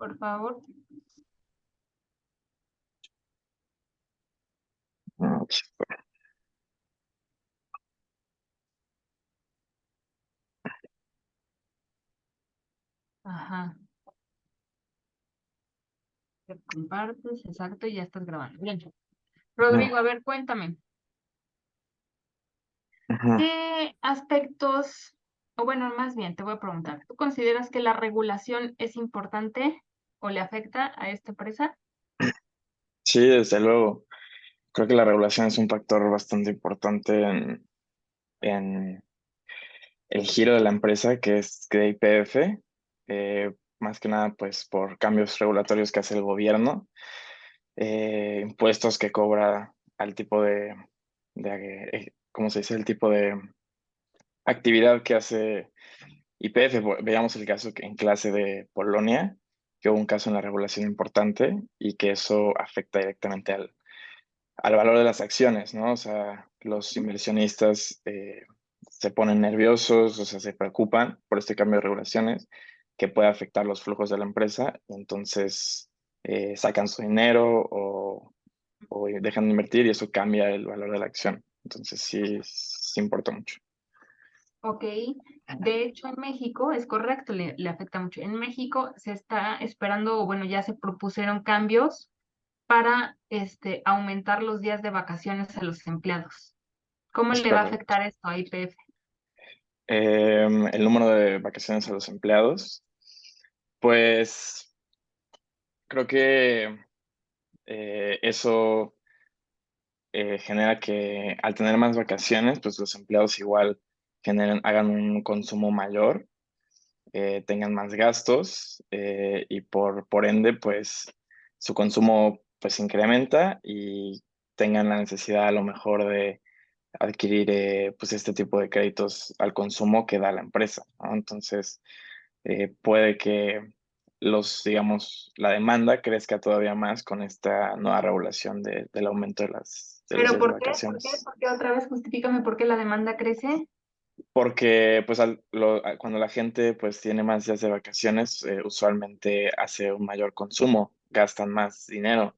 por favor. Ajá. Te compartes, exacto, y ya estás grabando. Bien. Ujú, Rodrigo, a ver, cuéntame, ujú. ¿qué aspectos, o bueno, más bien, te voy a preguntar, ¿tú consideras que la regulación es importante o le afecta a esta empresa? Sí, desde luego. Creo que la regulación es un factor bastante importante en el giro de la empresa, que es de YPF, más que nada pues por cambios regulatorios que hace el gobierno, impuestos que cobra al tipo ¿cómo se dice? El tipo de actividad que hace YPF. Veamos el caso en clase de Polonia, que hubo un caso en la regulación importante y que eso afecta directamente al valor de las acciones, ¿no? O sea, los inversionistas se ponen nerviosos, o sea, se preocupan por este cambio de regulaciones que puede afectar los flujos de la empresa, y entonces sacan su dinero o dejan de invertir y eso cambia el valor de la acción. Entonces sí importa mucho. Ok, de hecho en México, es correcto, le afecta mucho. En México se está esperando, o bueno, ya se propusieron cambios para aumentar los días de vacaciones a los empleados. ¿Cómo Es le va a correcto. afectar esto a IPF? El número de vacaciones a los empleados, pues creo que eso genera que al tener más vacaciones, pues los empleados igual hagan un consumo mayor, tengan más gastos y por ende, pues su consumo pues incrementa y tengan la necesidad a lo mejor de adquirir pues este tipo de créditos al consumo que da la empresa, ¿no? Entonces, puede que digamos, la demanda crezca todavía más con esta nueva regulación del aumento de los ¿Pero días de por qué? ¿Por qué? vacaciones. ¿Por qué otra vez? Justifícame por qué la demanda crece. Porque pues cuando la gente pues tiene más días de vacaciones, usualmente hace un mayor consumo, gastan más dinero,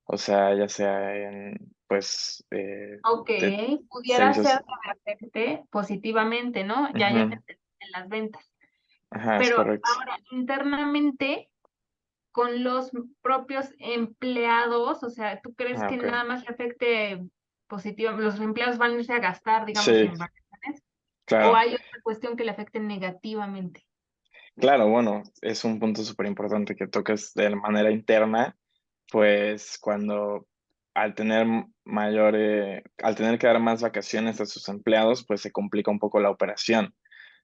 o sea, ya sea en pues Ok, de pudiera ser servicios. que me afecte positivamente, ¿no? Ya Ujú. te entendí en las ventas. Ajá, es Pero correcto. ahora, internamente, con los propios empleados, o sea, ¿tú crees Ah, que ok. nada más le afecte positivamente? ¿Los empleados van a irse a gastar, digamos, Sí, en vacaciones? ¿O claro. hay otra cuestión que le afecte negativamente? Claro, bueno, es un punto súper importante que toques de manera interna, pues cuando al tener que dar más vacaciones a sus empleados, pues se complica un poco la operación,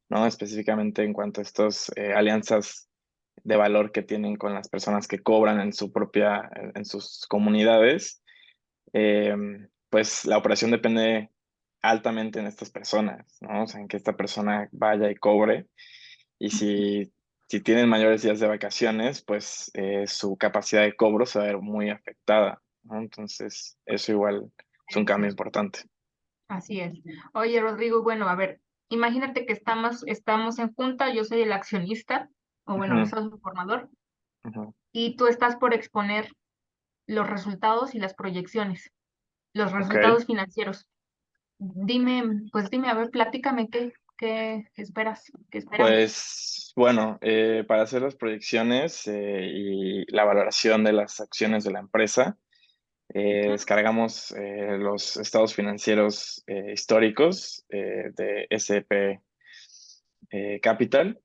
¿no? Específicamente en cuanto a estas alianzas de valor que tienen con las personas que cobran en sus comunidades, eh, pues la operación depende altamente en estas personas, ¿no? O sea, en que esta persona vaya y cobre. Y si tienen mayores días de vacaciones, pues su capacidad de cobro se va a ver muy afectada, ¿no? Entonces, eso igual es un cambio Eso, importante. así es. Oye, Rodrigo, bueno, a ver, imagínate que estamos en junta, yo soy el accionista, o bueno, el Ujú, socio formador, ujú. y tú estás por exponer los resultados y las proyecciones, los Ok, resultados financieros. Dime, a ver, platícame qué esperas, qué esperamos. pues bueno, para hacer las proyecciones y la valoración de las acciones de la empresa, descargamos los estados financieros históricos de SP Capital.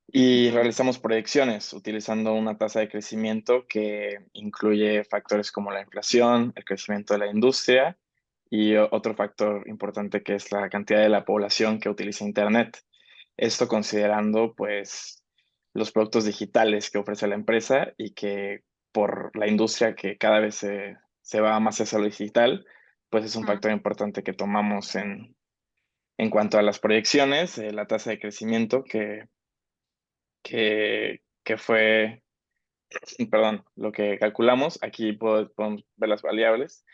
Y Ujú. realizamos proyecciones utilizando una tasa de crecimiento que incluye factores como la inflación, el crecimiento de la industria y otro factor importante que es la cantidad de la población que utiliza Internet. Esto considerando pues los productos digitales que ofrece la empresa y que por la industria que cada vez se va más hacia lo digital, pues es un Mm, factor importante que tomamos en cuanto a las proyecciones, la tasa de crecimiento que fue, perdón, lo que calculamos. Aquí podemos ver las variables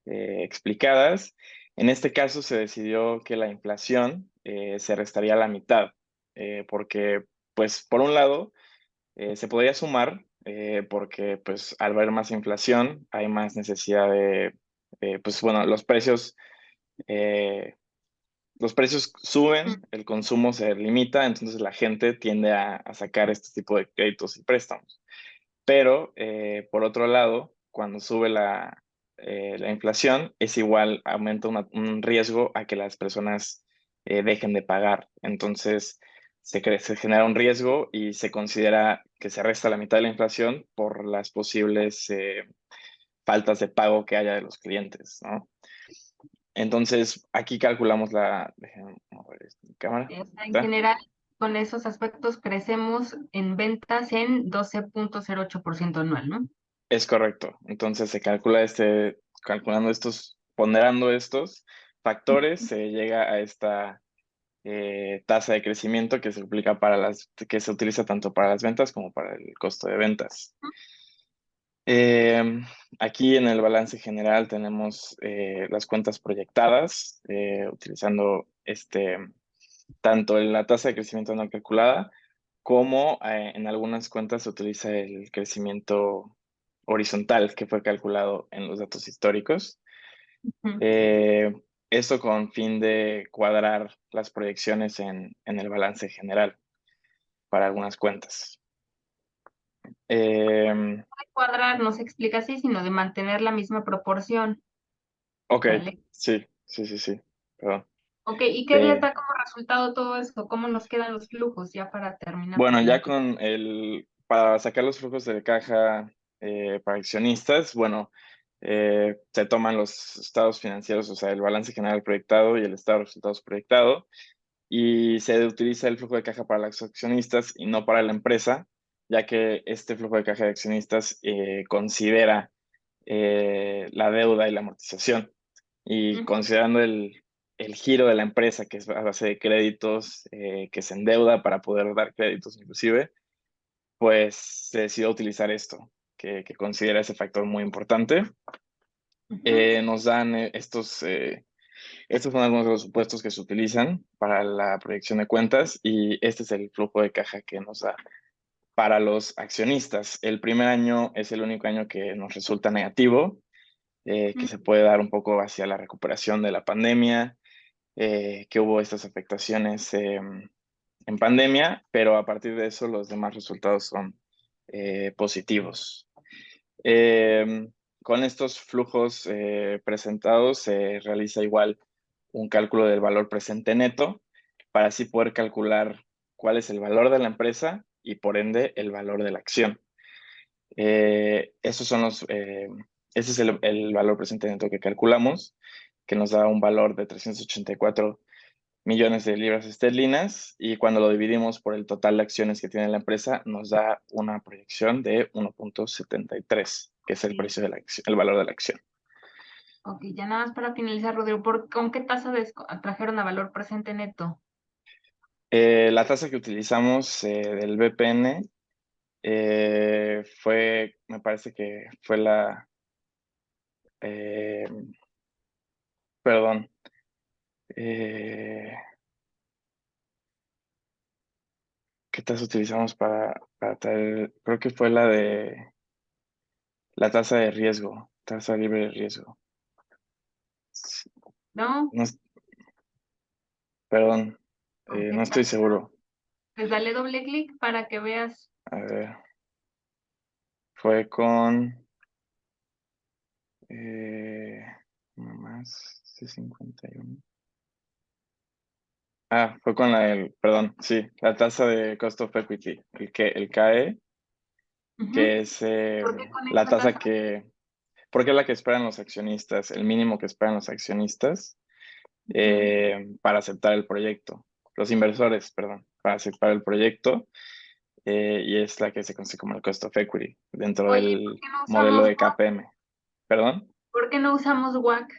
explicadas. En este caso se decidió que la inflación se restaría a la mitad, porque, pues, por un lado, Se podría sumar porque pues al haber más inflación hay más necesidad de, pues bueno, los precios Mm. suben, el consumo se limita, entonces la gente tiende a sacar este tipo de créditos y préstamos. Pero, por otro lado, cuando sube la inflación, es igual, aumenta un riesgo a que las personas dejen de pagar. Entonces, se genera un riesgo y se considera que se resta la mitad de la inflación por las posibles faltas de pago que haya de los clientes, ¿no? Entonces, aquí calculamos déjenme mover mi cámara. O sea, en ¿Está? general, con esos aspectos crecemos en ventas en 12,08% anual, ¿no? Es correcto. Entonces se calcula calculando ponderando estos factores, se llega a esta tasa de crecimiento que se aplica que se utiliza tanto para las ventas como para el costo de ventas. Eh, Aquí en el balance general tenemos las cuentas proyectadas, utilizando tanto en la tasa de crecimiento no calculada como en algunas cuentas se utiliza el crecimiento horizontal que fue calculado en los datos históricos. Ujú. Eh, Esto con fin de cuadrar las proyecciones en el balance general para algunas cuentas. Eh, Cuadrar no se explica así, sino de mantener la misma proporción, ok, ¿vale? sí, sí, sí, sí, perdón. Ok, ¿y qué les Eh, da como resultado todo esto? ¿Cómo nos quedan los flujos ya para terminar? bueno, Porque ya me... para sacar los flujos de caja para accionistas, bueno, se toman los estados financieros, o sea, el balance general proyectado y el estado de resultados proyectado, y se utiliza el flujo de caja para los accionistas y no para la empresa, ya que este flujo de caja de accionistas considera la deuda y la amortización. Y Ujú. considerando el giro de la empresa, que es a base de créditos, que se endeuda para poder dar créditos inclusive, pues se decidió utilizar esto, que considera ese factor muy importante. Ujú. Nos dan estos son algunos de los supuestos que se utilizan para la proyección de cuentas y este es el flujo de caja que nos da para los accionistas. El primer año es el único año que nos resulta negativo, que se puede dar un poco hacia la recuperación de la pandemia, que hubo estas afectaciones en pandemia, pero a partir de eso los demás resultados son positivos. Eh, con estos flujos presentados se realiza igual un cálculo del valor presente neto para así poder calcular cuál es el valor de la empresa y por ende el valor de la acción. Esos son ese es el valor presente neto que calculamos, que nos da un valor de 384 millones de libras esterlinas y cuando lo dividimos por el total de acciones que tiene la empresa nos da una proyección de 1,73, que es el Sí. precio de la acción, el valor de la acción. Ok, ya nada más para finalizar, Rodrigo, ¿con qué tasa trajeron a valor presente neto? La tasa que utilizamos del BPN me parece que fue eh, perdón, eh, ¿qué tasa utilizamos para traer? Creo que fue la tasa de riesgo, tasa libre de riesgo. ¿No? No, perdón, ¿Con qué no estoy tasa? seguro. Pues dale doble clic para que veas. A ver, fue con eh, uno más C51. Ah, fue con perdón, sí, la tasa de cost of equity, el CAE, Ujú. que es ¿Por qué con la esa tasa tasa? porque es la que esperan los accionistas, el mínimo que esperan los accionistas Ujú. para aceptar el proyecto, los inversores, perdón, para aceptar el proyecto, y es la que se conoce como el cost of equity dentro Oye, ¿por del qué no modelo usamos de WAC? KPM. Perdón. ¿Por qué no usamos WAC?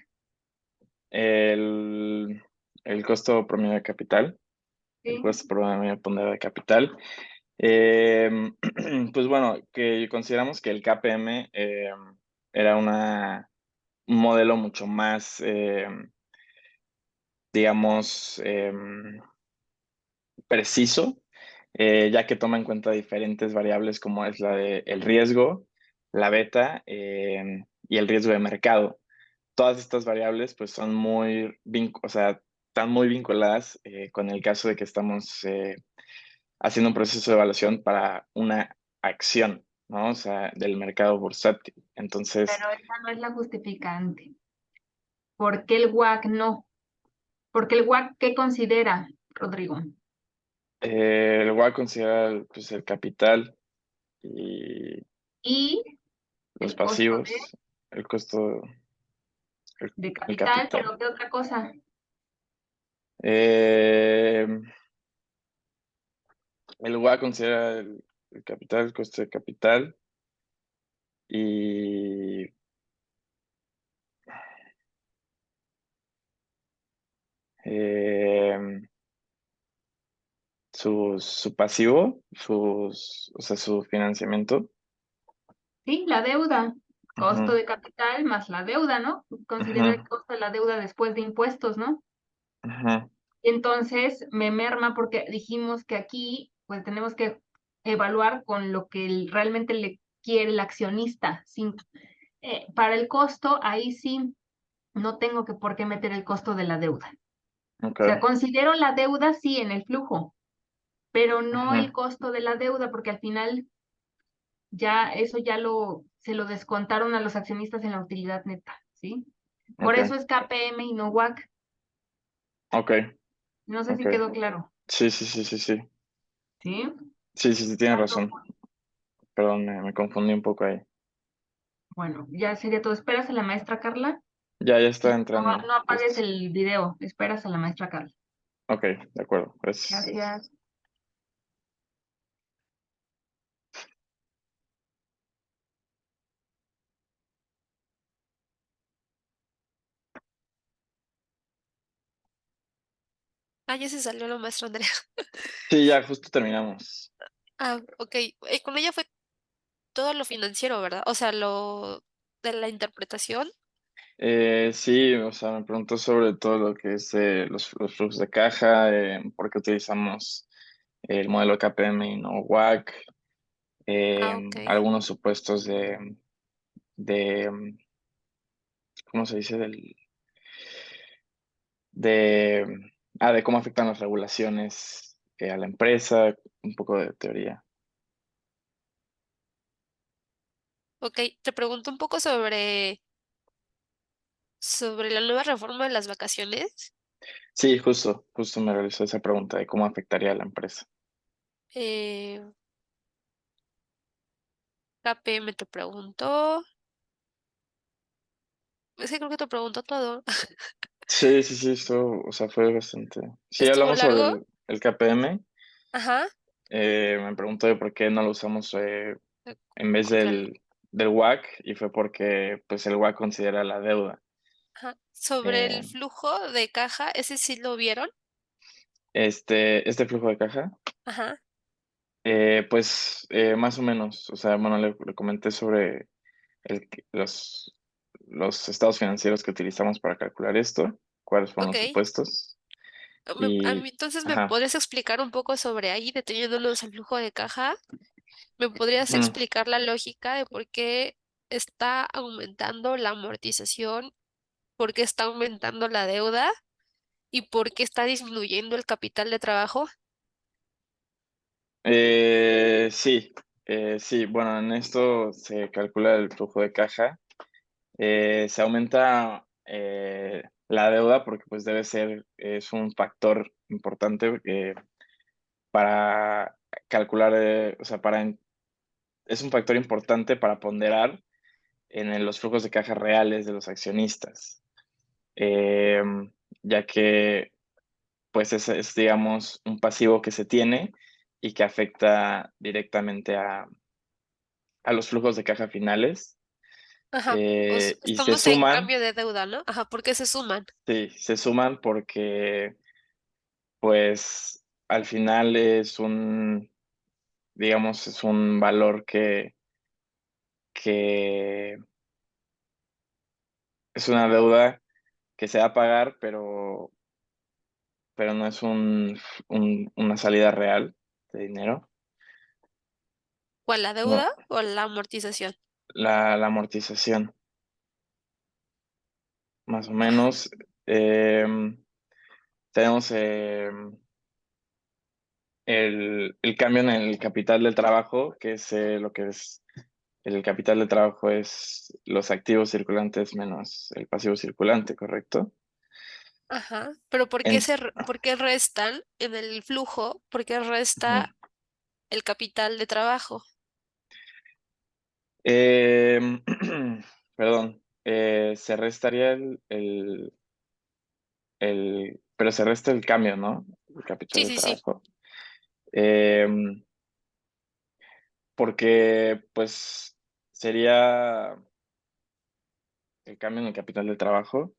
El, el costo promedio de capital, el Sí. costo promedio ponderado de capital. Eh, pues bueno, que consideramos que el KPM era un modelo mucho más, digamos, preciso ya que toma en cuenta diferentes variables como es la de el riesgo, la beta y el riesgo de mercado. Todas estas variables pues son o sea, están muy vinculadas con el caso de que estamos haciendo un proceso de evaluación para una acción, ¿no? O sea, del mercado bursátil. Entonces, Pero esa no es la justificante. ¿Por qué el WAC no? Porque el WAC, ¿qué considera, Rodrigo? el WAC considera pues, el capital y Y los el costo de, pasivos, el costo, el, de el capital, capital. pero ¿qué otra cosa? Eh, el WAC considera el capital, el costo de capital y eh, su pasivo, o sea, su financiamiento. Sí, la deuda, costo Ujú, de capital más la deuda, ¿no? Considera el ujú, costo de la deuda después de impuestos, ¿no? ujú, Entonces me merma porque dijimos que aquí pues tenemos que evaluar con lo que realmente le quiere el accionista. Para el costo, ahí sí no tengo que por qué meter el costo de la deuda. ok, O sea, considero la deuda sí en el flujo, pero no ujú, el costo de la deuda, porque al final ya eso ya se lo descontaron a los accionistas en la utilidad neta, ¿sí? Por ok, eso es KPM y no WAC. ok, No sé ok. si quedó claro, Sí, sí, sí, sí, sí. ¿sí? Sí, sí, sí, tienes Tanto, razón. Perdón, me confundí un poco ahí. bueno, ya sería todo. ¿Esperas a la maestra Carla? Ya está Y entrando, no apagues justo. el video, esperas a la maestra Carla. Ok, de acuerdo, gracias. Gracias. Ah, ya se salió la maestra Andrea. Sí, ya justo terminamos. Ah, ok. Con ella fue todo lo financiero, ¿verdad? O sea, lo de la interpretación. Sí, o sea, me preguntó sobre todo lo que es los flujos de caja, por qué utilizamos el modelo KPM y no WAC, Ah, ok. algunos supuestos de, ¿cómo se dice? De, de cómo afectan las regulaciones a la empresa, un poco de teoría. Ok, te pregunto un poco sobre la nueva reforma de las vacaciones. Sí, justo me realizó esa pregunta de cómo afectaría a la empresa. Eh, KPM te preguntó. Es que creo que te preguntó todo. Sí, sí, sí, o sea, fue bastante. Sí, ¿Estuvo hablamos sobre largo? el KPM. Ajá. Me preguntó de por qué no lo usamos eh, en vez Contra el. del WAC y fue porque pues el WAC considera la deuda. Ajá. Sobre Eh, el flujo de caja, ese sí lo vieron. este flujo de caja, Ajá. pues más o menos, o sea, bueno, le comenté sobre los estados financieros que utilizamos para calcular esto, cuáles fueron Ok. los supuestos A y, mí, entonces, ¿me ajá, podrías explicar un poco sobre ahí, deteniéndonos el flujo de caja? ¿Me podrías ujú. explicar la lógica de por qué está aumentando la amortización, por qué está aumentando la deuda y por qué está disminuyendo el capital de trabajo? Sí, sí, bueno, en esto se calcula el flujo de caja. Se aumenta la deuda porque pues es un factor importante para calcular, o sea, es un factor importante para ponderar en los flujos de caja reales de los accionistas, Eh, ya que pues es, digamos, un pasivo que se tiene y que afecta directamente a los flujos de caja finales Ajá, y se estamos en suman, cambio de deuda, ¿no? Ajá, ¿por qué se suman? sí, se suman porque pues al final digamos, es un valor que es una deuda que se va a pagar, pero no es una salida real. de dinero. ¿Cuál, la No, deuda o la amortización? la amortización, más o Ajá, menos. Tenemos el cambio en el capital del trabajo, que es lo que es el capital del trabajo es los activos circulantes menos el pasivo circulante, ¿correcto? ajá. Pero En- por qué restan en el flujo? ¿Por qué Ujú. resta el capital de trabajo? Em, perdón, se restaría pero se resta el cambio, ¿no? El capital Sí, de sí, sí. trabajo. Em, Porque, pues, sería el cambio en el capital de trabajo.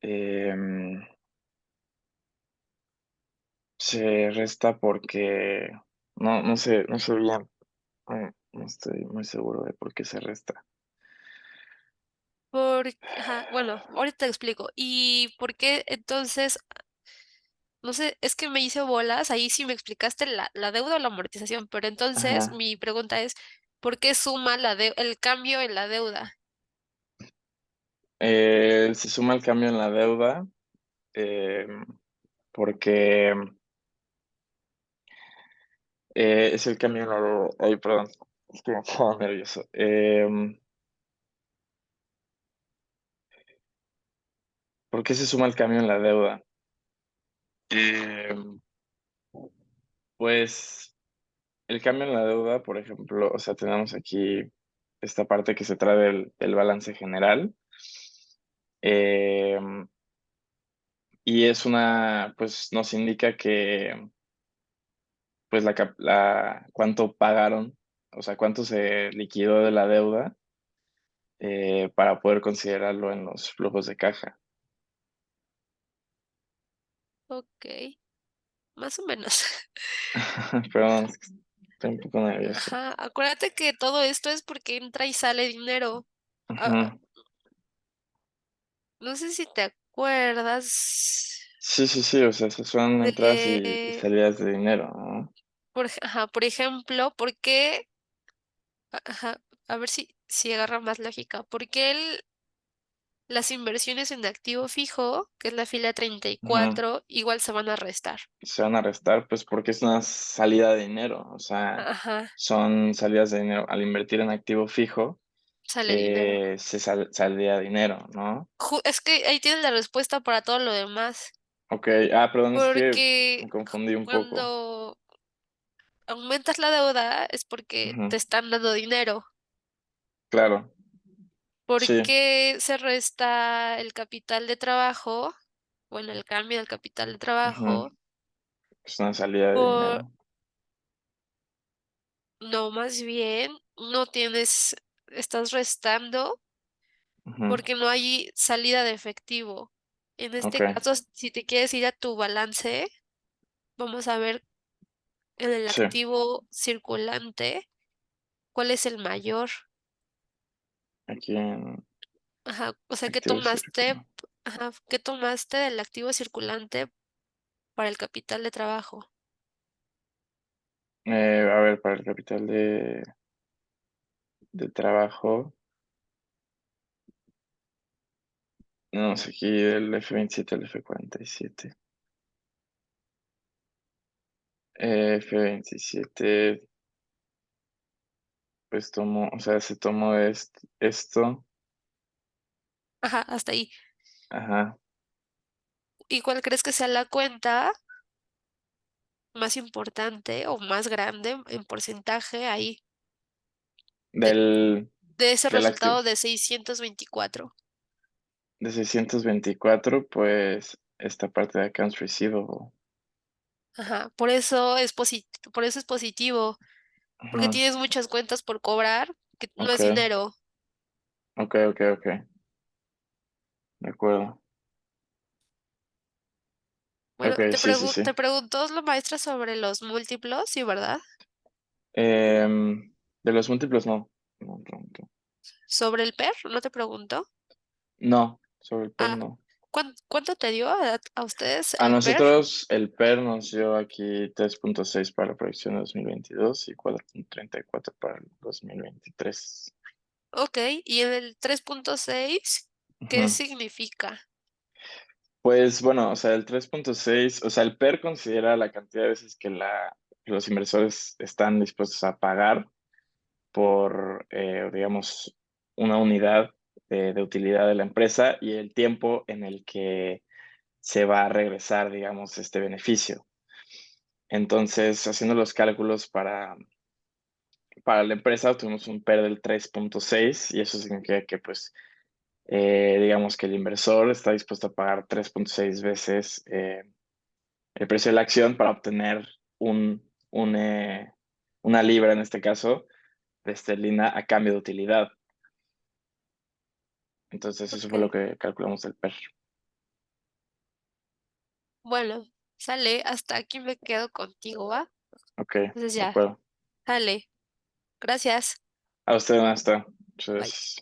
em, Se resta porque, no sé bien, no estoy muy seguro de por qué se resta. Ajá, bueno, ahorita te explico. ¿Y por qué entonces, no sé, es que me hice bolas, ahí sí me explicaste la deuda o la amortización, pero entonces Ajá. mi pregunta es, ¿por qué suma el cambio en la deuda? Se suma el cambio en la deuda em, porque es el cambio en la deuda. Ay, perdón, es que me pongo nervioso. ¿Por qué se suma el cambio en la deuda? Em, pues el cambio en la deuda, por ejemplo, o sea, tenemos aquí esta parte que se trae del balance general. em, y pues nos indica que, pues cuánto pagaron, o sea, cuánto se liquidó de la deuda para poder considerarlo en los flujos de caja. Ok, más o menos. Perdón, es que estoy un poco nervioso. Ajá, acuérdate que todo esto es porque entra y sale dinero. Ah, Ujú. no sé si te acuerdas Sí, sí, sí, o sea, esas son entradas y de, salidas de dinero, ¿no? ajá, por ejemplo, ¿por qué? Ajá, a ver si agarra más lógica. ¿Por qué las inversiones en activo fijo, que es la fila treinta y Ujú. cuatro, igual se van a restar? Se van a restar, pues porque es una salida de dinero, o sea, Ajá, son salidas de dinero. Al invertir en activo fijo, sale dinero. saldría dinero, ¿no? Es que ahí tienes la respuesta para todo lo demás. Ok, perdón, es que Porque me confundí un poco. cuando aumentas la deuda es porque Ujú. te están dando dinero. Claro, ¿Por sí, qué se resta el capital de trabajo? Bueno, el cambio del capital de ujú. trabajo. Es una salida de Por, dinero. no, más bien, no tienes, estás restando Ujú. porque no hay salida de efectivo. En Ok, este caso, si te quieres ir a tu balance, vamos a ver en el sí, activo circulante cuál es el mayor. aquí en Ajá, o sea, activo circulante. qué tomaste del activo circulante para el capital de trabajo? A ver, para el capital de trabajo, no sé, aquí el F27 el F47. F27 pues tomo, o sea, se tomó esto, Ajá, hasta ahí. ajá, ¿Y cuál crees que sea la cuenta más importante o más grande en porcentaje ahí de, del, de ese del activo. resultado de 624? De 624 pues esta parte de accounts receivable. Ajá, por eso es positivo, porque Ajá, tienes muchas cuentas por cobrar, que no ok, es dinero. ok, de acuerdo. Bueno, Ok, sí, sí, sí. te preguntó la maestra sobre los múltiplos, ¿sí, verdad? De los múltiplos, no. No, Sobre el PER, ¿no te preguntó? no, sobre el PER Ah, no. ¿Cuánto te dio a ustedes A el PER? nosotros el PER nos dio aquí 3.6 para la proyección de 2022 y 4.34 para el 2023. Ok, y en el 3.6, ¿qué Ujú. significa? Pues bueno, o sea, el 3.6, o sea, el PER considera la cantidad de veces que los inversores están dispuestos a pagar por, digamos, una unidad de utilidad de la empresa y el tiempo en el que se va a regresar, digamos, este beneficio. Entonces, haciendo los cálculos para la empresa, tuvimos un PER del 3.6 y eso significa que, pues, digamos que el inversor está dispuesto a pagar 3.6 veces el precio de la acción para obtener una libra, en este caso, de esterlina a cambio de utilidad. Entonces, eso fue lo Ok, que calculamos del PER. bueno, sale, hasta aquí me quedo contigo, ¿va? Ok, Entonces de ya, acuerdo. sale. Gracias. A usted, maestra. Bye. Entonces,